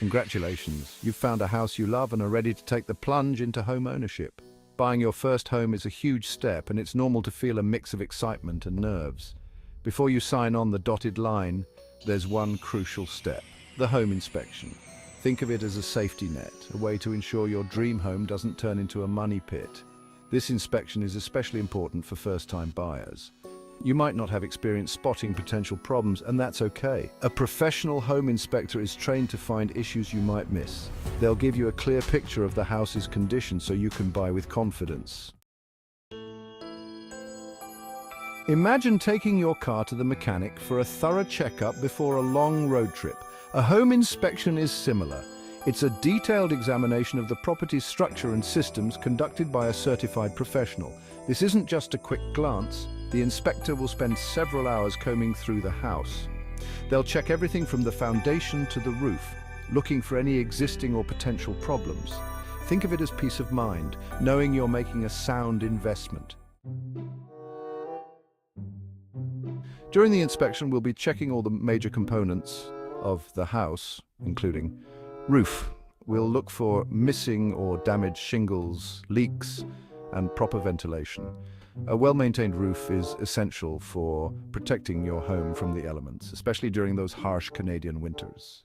Congratulations, you've found a house you love and are ready to take the plunge into home ownership. Buying your first home is a huge step, and it's normal to feel a mix of excitement and nerves. Before you sign on the dotted line, there's one crucial step: the home inspection. Think of it as a safety net, a way to ensure your dream home doesn't turn into a money pit. This inspection is especially important for first-time buyers. You might not have experience spotting potential problems, and that's okay. A professional home inspector is trained to find issues you might miss. They'll give you a clear picture of the house's condition so you can buy with confidence. Imagine taking your car to the mechanic for a thorough checkup before a long road trip. A home inspection is similar. It's a detailed examination of the property's structure and systems conducted by a certified professional. This isn't just a quick glance. The inspector will spend several hours combing through the house. They'll check everything from the foundation to the roof, looking for any existing or potential problems. Think of it as peace of mind, knowing you're making a sound investment. During the inspection, we'll be checking all the major components of the house, including roof. We'll look for missing or damaged shingles, leaks, and proper ventilation. A well-maintained roof is essential for protecting your home from the elements, especially during those harsh Canadian winters.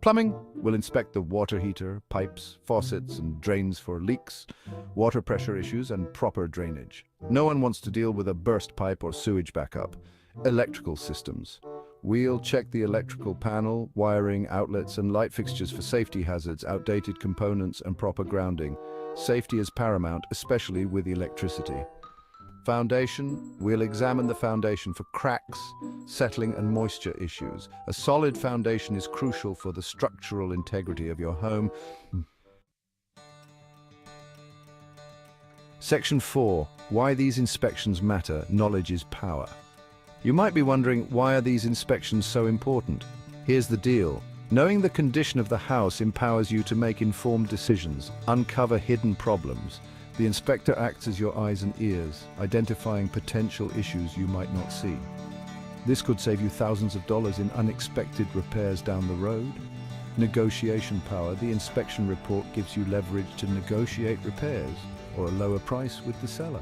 Plumbing will inspect the water heater, pipes, faucets, and drains for leaks, water pressure issues, and proper drainage. No one wants to deal with a burst pipe or sewage backup. Electrical systems. We'll check the electrical panel, wiring, outlets, and light fixtures for safety hazards, outdated components, and proper grounding. Safety is paramount, especially with electricity. Foundation. We'll examine the foundation for cracks, settling, and moisture issues. A solid foundation is crucial for the structural integrity of your home. Section 4. Why these inspections matter. Knowledge is power. You might be wondering, why are these inspections so important? Here's the deal. Knowing the condition of the house empowers you to make informed decisions, uncover hidden problems. The inspector acts as your eyes and ears, identifying potential issues you might not see. This could save you thousands of dollars in unexpected repairs down the road. Negotiation power. The inspection report gives you leverage to negotiate repairs or a lower price with the seller.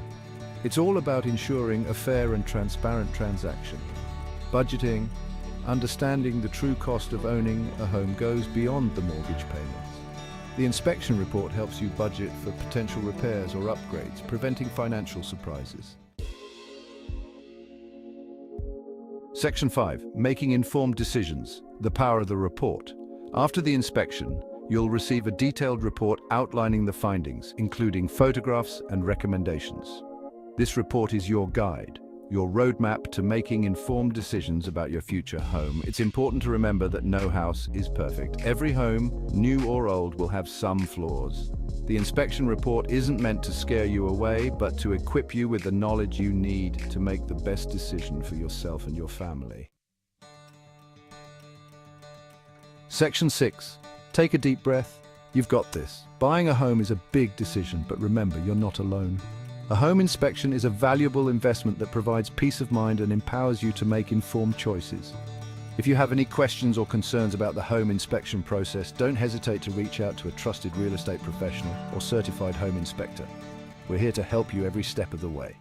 It's all about ensuring a fair and transparent transaction. Budgeting. Understanding the true cost of owning a home goes beyond the mortgage payments. The inspection report helps you budget for potential repairs or upgrades, preventing financial surprises. Section 5. Making informed decisions. The power of the report. After the inspection, you'll receive a detailed report outlining the findings, including photographs and recommendations. This report is your guide, your roadmap to making informed decisions about your future home. It's important to remember that no house is perfect. Every home, new or old, will have some flaws. The inspection report isn't meant to scare you away, but to equip you with the knowledge you need to make the best decision for yourself and your family. Section 6. Take a deep breath. You've got this. Buying a home is a big decision, but remember, you're not alone. A home inspection is a valuable investment that provides peace of mind and empowers you to make informed choices. If you have any questions or concerns about the home inspection process, don't hesitate to reach out to a trusted real estate professional or certified home inspector. We're here to help you every step of the way.